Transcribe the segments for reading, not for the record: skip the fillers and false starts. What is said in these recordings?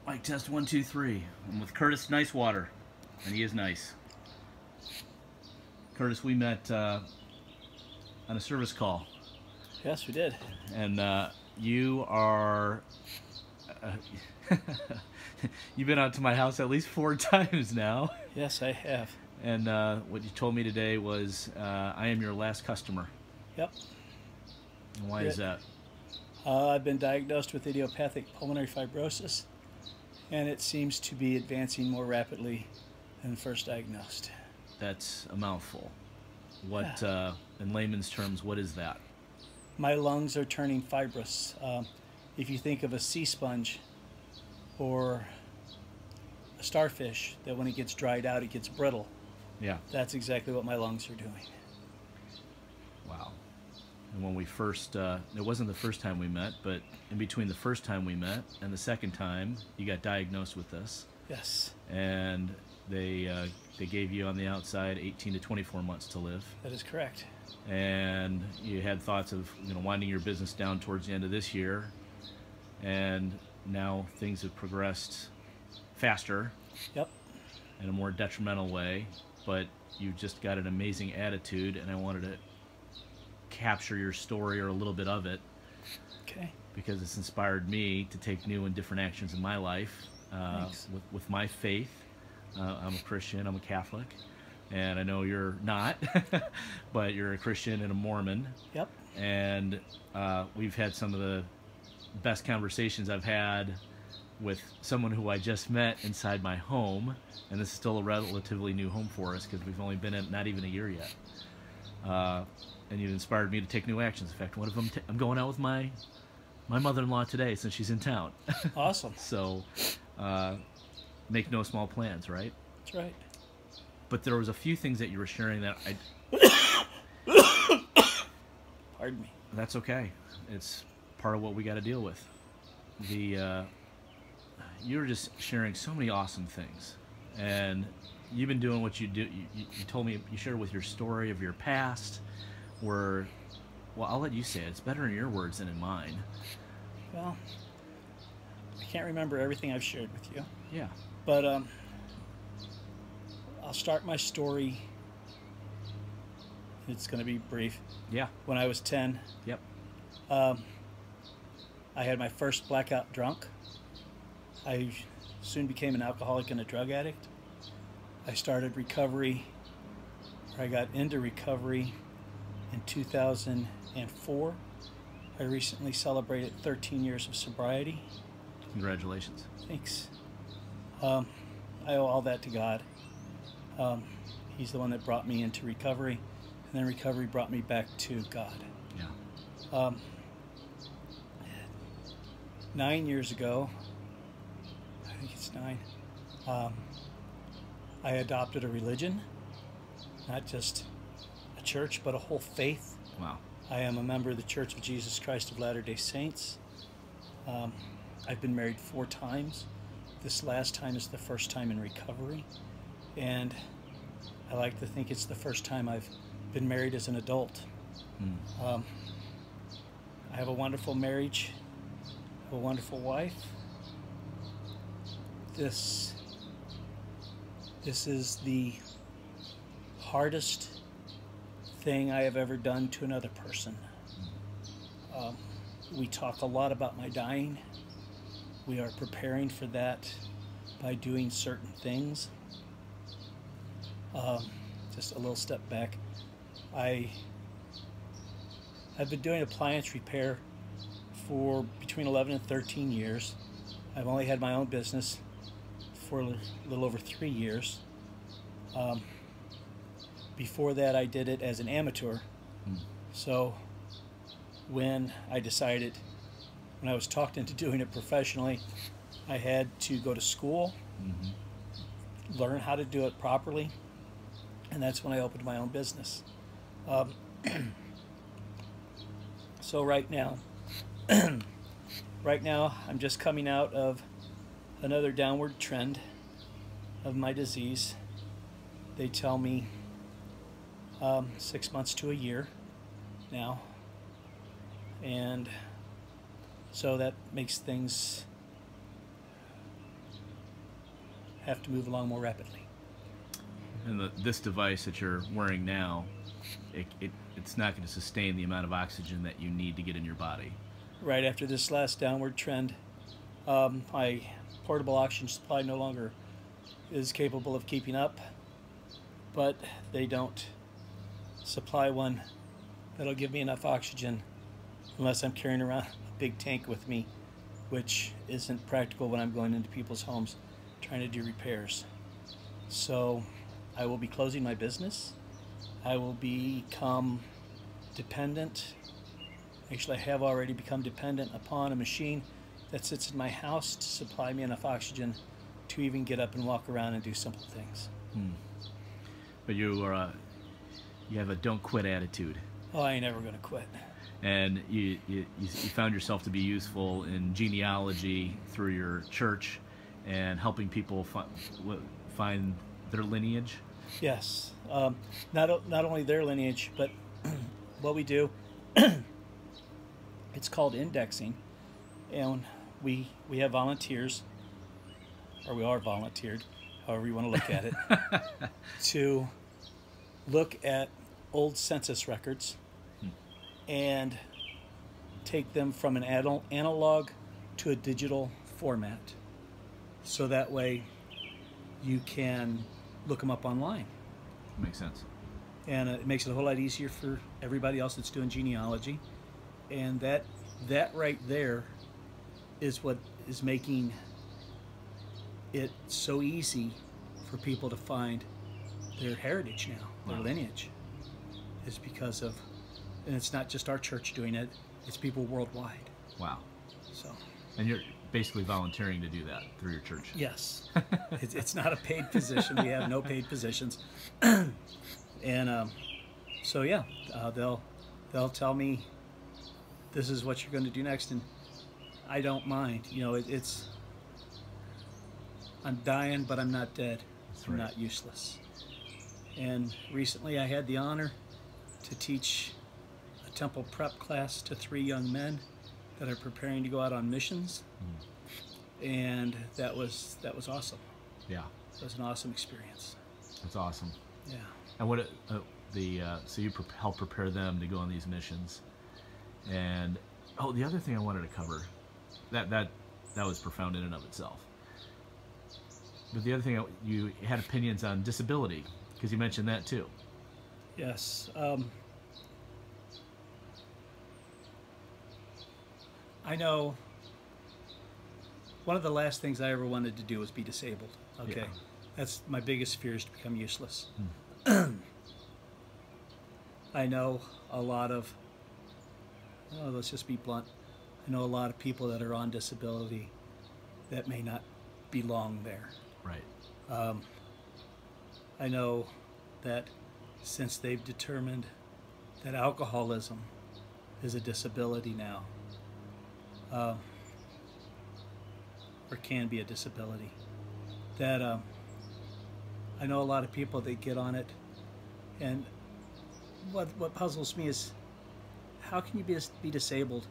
Mic test 1, 2, 3. I'm with Curtis Nicewaner, and he is nice. Curtis, we met on a service call. Yes, we did. And you are... you've been out to my house at least 4 times now. Yes, I have. And what you told me today was, I am your last customer. Yep. And why is that? I've been diagnosed with idiopathic pulmonary fibrosis, and it seems to be advancing more rapidly than first diagnosed. That's a mouthful. What, in layman's terms, what is that? My lungs are turning fibrous. If you think of a sea sponge or a starfish, that when it gets dried out, it gets brittle. Yeah. That's exactly what my lungs are doing. Wow. And when we first, it wasn't the first time we met, but in between the first time we met and the second time, you got diagnosed with this. Yes. And they gave you on the outside 18 to 24 months to live. That is correct. And you had thoughts of, winding your business down towards the end of this year. And now things have progressed faster. Yep. In a more detrimental way, but you've just got an amazing attitude, and I wanted to capture your story or a little bit of it. Okay. Because it's inspired me to take new and different actions in my life with my faith. I'm a Christian, I'm a Catholic, and I know you're not, but you're a Christian and a Mormon. Yep. And we've had some of the best conversations I've had with someone who I just met inside my home, and this is still a relatively new home for us because we've only been in not even a year yet. And you've inspired me to take new actions. In fact, one of them, I'm going out with my mother-in-law today since she's in town. Awesome. So, make no small plans, right? That's right. But there was a few things that you were sharing that Pardon me. That's okay. It's part of what we got to deal with. You were just sharing so many awesome things, and you've been doing what you do. You told me, you shared with your story of your past, where, well, I'll let you say it. It's better in your words than in mine. Well, I can't remember everything I've shared with you. Yeah. But I'll start my story. It's going to be brief. Yeah. When I was 10, Yep. I had my first blackout drunk. I soon became an alcoholic and a drug addict. I started recovery, or I got into recovery in 2004. I recently celebrated 13 years of sobriety. Congratulations. Thanks. I owe all that to God. He's the one that brought me into recovery, and then recovery brought me back to God. Yeah. 9 years ago, I think it's 9, I adopted a religion, not just a church, but a whole faith. Wow. I am a member of the Church of Jesus Christ of Latter-day Saints. I've been married 4 times. This last time is the first time in recovery, and I like to think it's the first time I've been married as an adult. I have a wonderful marriage, a wonderful wife. This is the hardest thing I have ever done to another person. We talk a lot about my dying. We are preparing for that by doing certain things. Just a little step back. I've been doing appliance repair for between 11 and 13 years. I've only had my own business for a little over 3 years. Before that, I did it as an amateur. So when I was talked into doing it professionally, I had to go to school, learn how to do it properly, and that's when I opened my own business. So right now, I'm just coming out of another downward trend of my disease. They tell me 6 months to a year now, and so that makes things have to move along more rapidly. And this device that you're wearing now, it's not going to sustain the amount of oxygen that you need to get in your body. Right after this last downward trend, my portable oxygen supply no longer is capable of keeping up, but they don't supply one that'll give me enough oxygen unless I'm carrying around a big tank with me, which isn't practical when I'm going into people's homes trying to do repairs. So I will be closing my business. I will become dependent. Actually, I have already become dependent upon a machine that sits in my house to supply me enough oxygen to even get up and walk around and do simple things. But you have a don't quit attitude. Oh, I ain't ever going to quit. And you found yourself to be useful in genealogy through your church and helping people find their lineage. Yes, not only their lineage, but what we do, it's called indexing, and we have volunteers, or we are volunteered, however you want to look at it, to look at old census records and take them from an analog to a digital format, so that way you can look them up online. Makes sense. And it makes it a whole lot easier for everybody else that's doing genealogy. And that right there is what is making it so easy for people to find their heritage now, their lineage, is because of, and it's not just our church doing it, it's people worldwide. Wow. So. And you're basically volunteering to do that through your church. Yes. It's not a paid position. We have no paid positions. And so yeah, they'll tell me this is what you're going to do next, and I don't mind. You know, it's I'm dying, but I'm not dead. That's I'm right. not useless. And recently I had the honor to teach a temple prep class to 3 young men that are preparing to go out on missions. And that was awesome. Yeah. It was an awesome experience. That's awesome. Yeah. And what so you help prepare them to go on these missions. And the other thing I wanted to cover, that was profound in and of itself. But the other thing, you had opinions on disability, because you mentioned that too. Yes. I know one of the last things I ever wanted to do was be disabled. Okay. Yeah. That's my biggest fear, is to become useless. I know a lot of, let's just be blunt, I know a lot of people that are on disability that may not belong there. Right. I know that since they've determined that alcoholism is a disability now, or can be a disability, that I know a lot of people that get on it, and what puzzles me is, how can you be disabled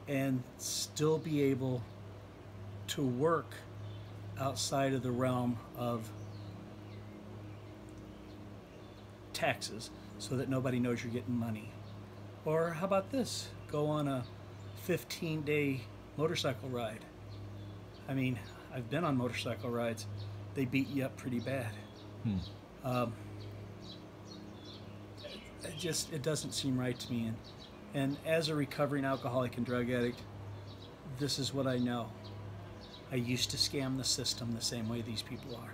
and still be able to work outside of the realm of taxes so that nobody knows you're getting money? Or how about this? Go on a 15-day motorcycle ride. I mean, I've been on motorcycle rides. They beat you up pretty bad. It doesn't seem right to me. And as a recovering alcoholic and drug addict, this is what I know. I used to scam the system the same way these people are.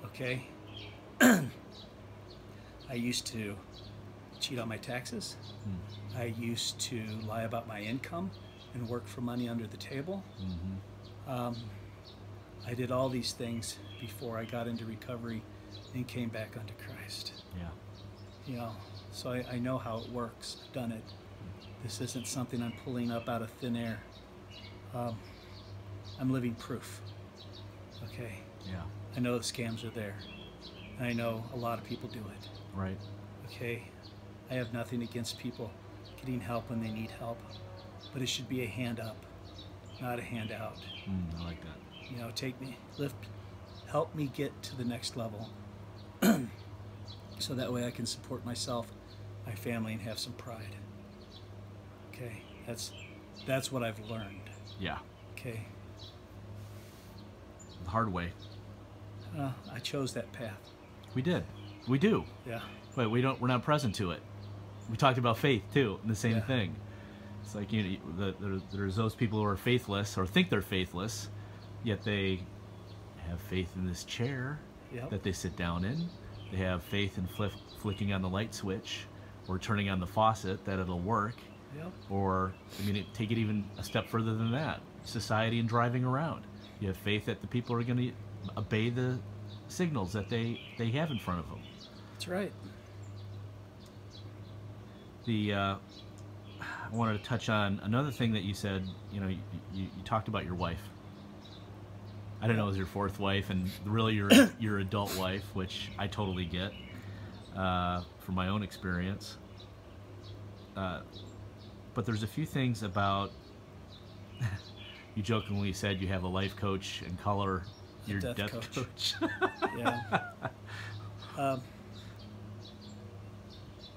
Okay? I used to cheat on my taxes. I used to lie about my income and work for money under the table. I did all these things before I got into recovery and came back unto Christ. Yeah. You know, so I know how it works. I've done it. This isn't something I'm pulling up out of thin air. I'm living proof. Okay? Yeah. I know the scams are there. I know a lot of people do it. Right. Okay? I have nothing against people getting help when they need help, but it should be a hand up, not a hand out. I like that. take me, help me get to the next level, so that way I can support myself, my family, and have some pride. Okay, that's what I've learned. Yeah. Okay. The hard way. I chose that path. We did. We do. Yeah. But we're not present to it. We talked about faith too, and the same Yeah. thing. It's like, there's those people who are faithless or think they're faithless, yet they have faith in this chair Yep. that they sit down in. They have faith in flicking on the light switch or turning on the faucet that it'll work. Yep. Or, take it even a step further than that. Society and driving around. You have faith that the people are going to obey the signals that they have in front of them. That's right. I wanted to touch on another thing that you said. You talked about your wife. I don't know, it was your fourth wife, and really your adult wife, which I totally get from my own experience. But there's a few things about. You jokingly said you have a life coach and color your death coach. Yeah.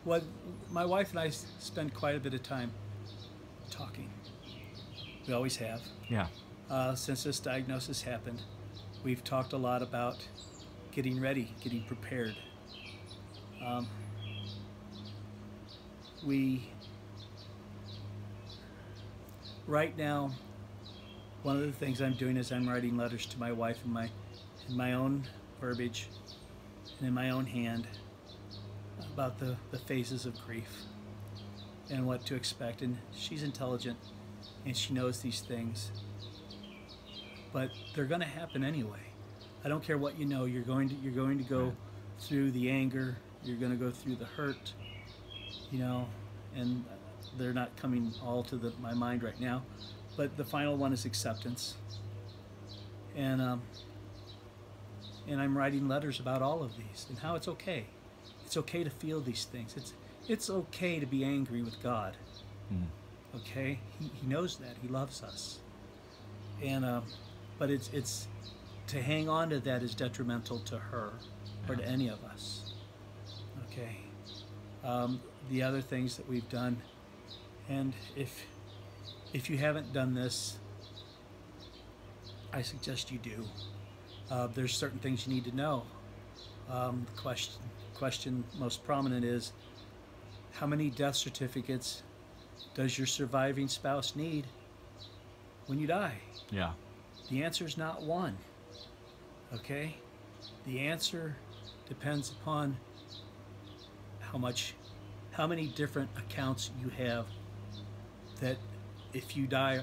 What my wife and I spend quite a bit of time talking. We always have. Yeah. Since this diagnosis happened, we've talked a lot about getting ready, getting prepared. Right now, one of the things I'm doing is I'm writing letters to my wife in my own verbiage and in my own hand about the phases of grief and what to expect. And she's intelligent and she knows these things, but they're going to happen anyway. I don't care what you know. You're going to go through the anger. You're going to go through the hurt, and they're not coming all to my mind right now. But the final one is acceptance. And I'm writing letters about all of these and how it's okay. It's okay to feel these things. It's okay to be angry with God. Okay, he knows that. He loves us. And but it's to hang on to that is detrimental to her or to any of us. Okay. The other things that we've done, and if you haven't done this, I suggest you do. There's certain things you need to know. The question most prominent is, how many death certificates does your surviving spouse need when you die? Yeah. The answer is not one. Okay? The answer depends upon how many different accounts you have that if you die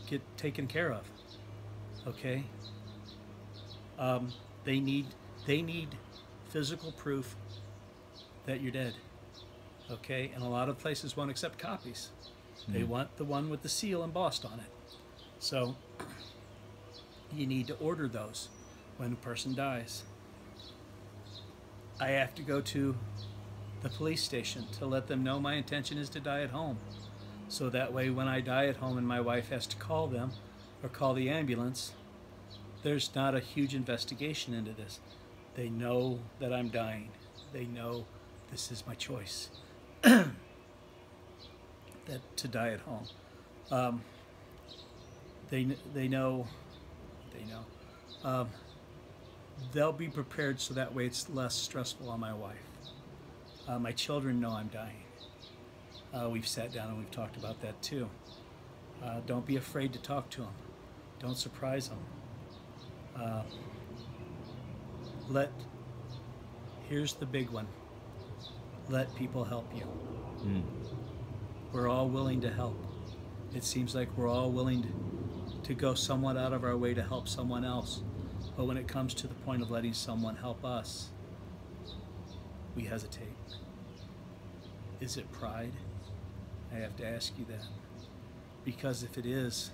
get taken care of. Okay? They need physical proof that you're dead. Okay? And a lot of places won't accept copies. They want the one with the seal embossed on it. So you need to order those when a person dies. I have to go to the police station to let them know my intention is to die at home. So that way when I die at home and my wife has to call them or call the ambulance, there's not a huge investigation into this. They know that I'm dying. They know this is my choice. That to die at home. They know. They'll be prepared so that way it's less stressful on my wife. My children know I'm dying. We've sat down and we've talked about that too. Don't be afraid to talk to them. Don't surprise them. Here's the big one. Let people help you. We're all willing to help. It seems like we're all willing to go somewhat out of our way to help someone else. But when it comes to the point of letting someone help us, we hesitate. Is it pride? I have to ask you that. Because if it is,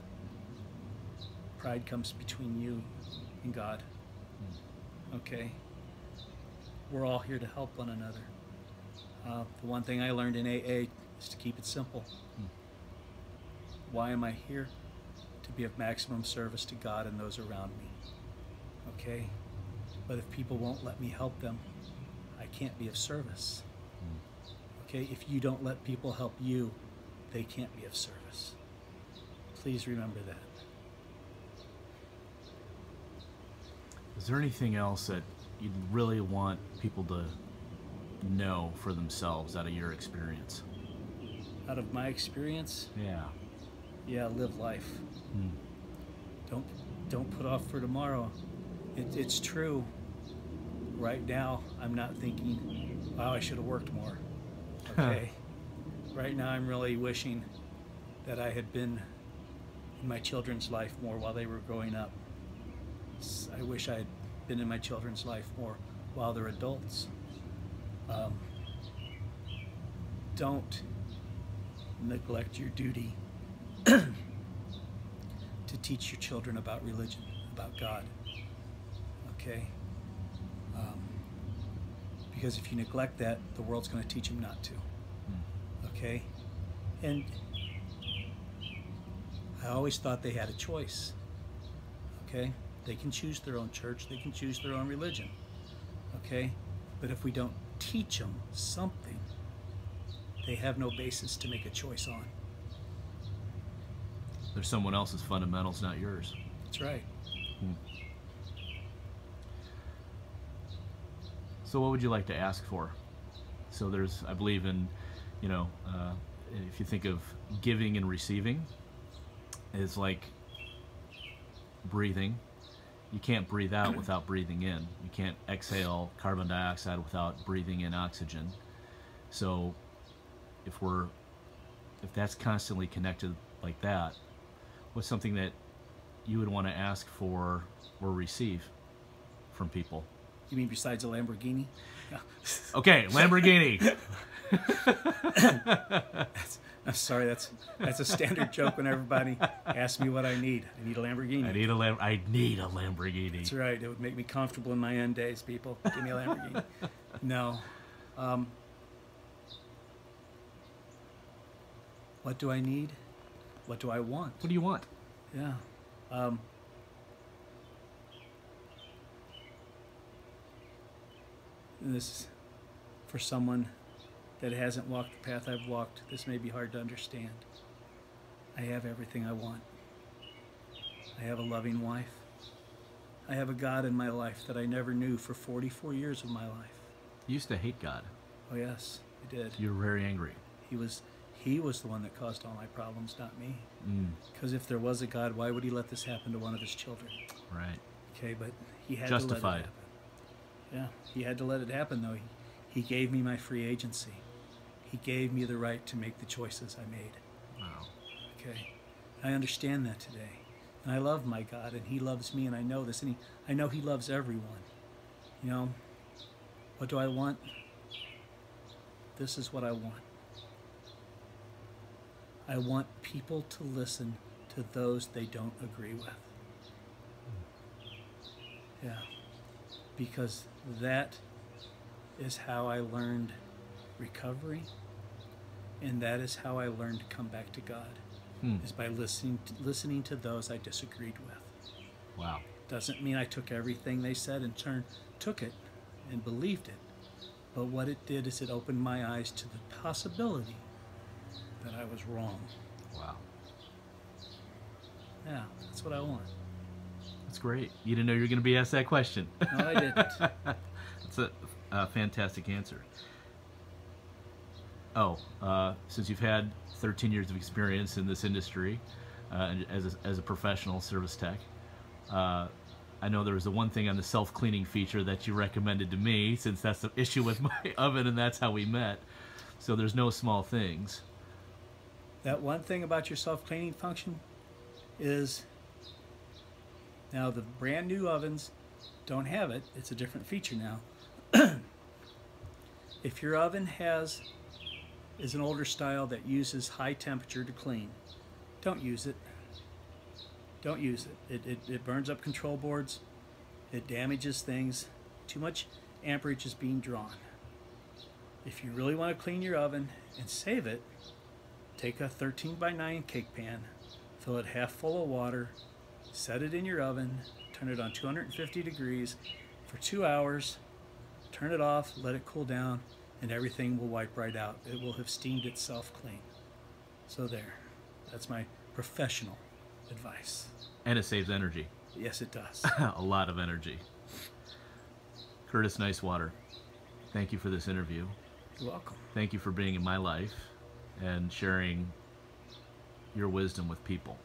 pride comes between you and God. Okay? We're all here to help one another. The one thing I learned in AA is to keep it simple. Why am I here? to be of maximum service to God and those around me. Okay? But if people won't let me help them, I can't be of service. Okay? If you don't let people help you, they can't be of service. Please remember that. Is there anything else that you'd really want people to know for themselves out of your experience? Out of my experience, Yeah. live life. Don't put off for tomorrow. It's true. Right now, I'm not thinking, wow, I should have worked more. Okay? Right now, I'm really wishing that I had been in my children's life more while they were growing up. I wish I had been in my children's life more while they're adults. Don't neglect your duty to teach your children about religion, about God. Okay? Because if you neglect that, the world's going to teach them not to. Okay? And I always thought they had a choice. Okay? They can choose their own church, they can choose their own religion. Okay? But if we don't teach them something, they have no basis to make a choice on. There's someone else's fundamentals, not yours. That's right. So what would you like to ask for? So there's, I believe in, if you think of giving and receiving, it's like breathing. You can't breathe out without breathing in. You can't exhale carbon dioxide without breathing in oxygen. So if that's constantly connected like that, what's something that you would want to ask for or receive from people? You mean besides a Lamborghini? Okay, Lamborghini. I'm sorry, that's a standard joke when everybody asks me what I need. I need a Lamborghini. I need a Lamborghini. That's right. It would make me comfortable in my end days, people. Give me a Lamborghini. No. What do I need? What do I want? What do you want? Yeah. This is for someone that hasn't walked the path I've walked. This may be hard to understand. I have everything I want. I have a loving wife. I have a God in my life that I never knew for 44 years of my life. You used to hate God. Oh yes, I did. You were very angry. He was the one that caused all my problems, not me. Because if there was a God, why would he let this happen to one of his children? Right. Okay, but he had Justified. to let it happen. Yeah, he had to let it happen, though. He gave me my free agency. He gave me the right to make the choices I made. Wow. Okay, I understand that today. And I love my God, and he loves me, and I know this, and I know he loves everyone. You know, what do I want? This is what I want. I want people to listen to those they don't agree with. Yeah. Because that is how I learned recovery, and that is how I learned to come back to God, is by listening to those I disagreed with. Wow. Doesn't mean I took everything they said and took it and believed it, but what it did is it opened my eyes to the possibility that I was wrong. Wow. Yeah, that's what I want. That's great. You didn't know you were going to be asked that question. No, I didn't. That's a fantastic answer. Since you've had 13 years of experience in this industry as a professional service tech, I know there was the one thing on the self-cleaning feature that you recommended to me, since that's the issue with my oven and that's how we met. So there's no small things. That one thing about your self-cleaning function is, now the brand new ovens don't have it. It's a different feature now. If your oven is an older style that uses high temperature to clean, don't use it. Don't use it. It burns up control boards. It damages things. Too much amperage is being drawn. If you really want to clean your oven and save it, take a 13 by 9 cake pan, fill it half full of water, set it in your oven, turn it on 250 degrees for 2 hours, turn it off, let it cool down, and everything will wipe right out. It will have steamed itself clean. So there, that's my professional advice. And it saves energy. Yes, it does. A lot of energy. Curtis Nicewaner, thank you for this interview. You're welcome. Thank you for being in my life and sharing your wisdom with people.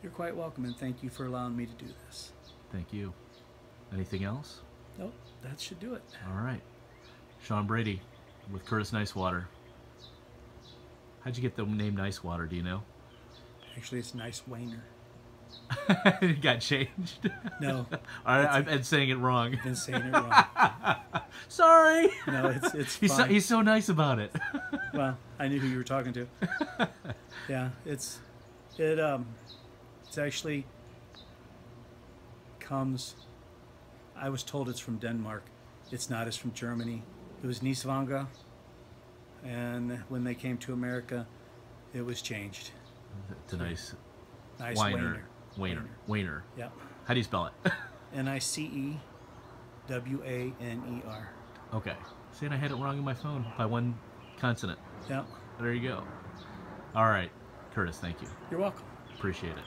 You're quite welcome, and thank you for allowing me to do this. Thank you. Anything else? Nope, that should do it. All right. Sean Brady with Curtis Nicewaner. How'd you get the name Nicewater, do you know? Actually, it's Nicewaner. It got changed. No. I've been saying it wrong. I've been saying it wrong. Sorry. No, it's fine. He's so nice about it. Well, I knew who you were talking to. Yeah, it's actually comes. I was told it's from Denmark. It's not. It's from Germany. It was Nicewaner, and when they came to America, it was changed. It's a nice Nicewaner. Wainer. Yep. How do you spell it? Nicewaner. Okay. See, and I had it wrong in my phone by one consonant. Yep. There you go. All right. Curtis, thank you. You're welcome. Appreciate it.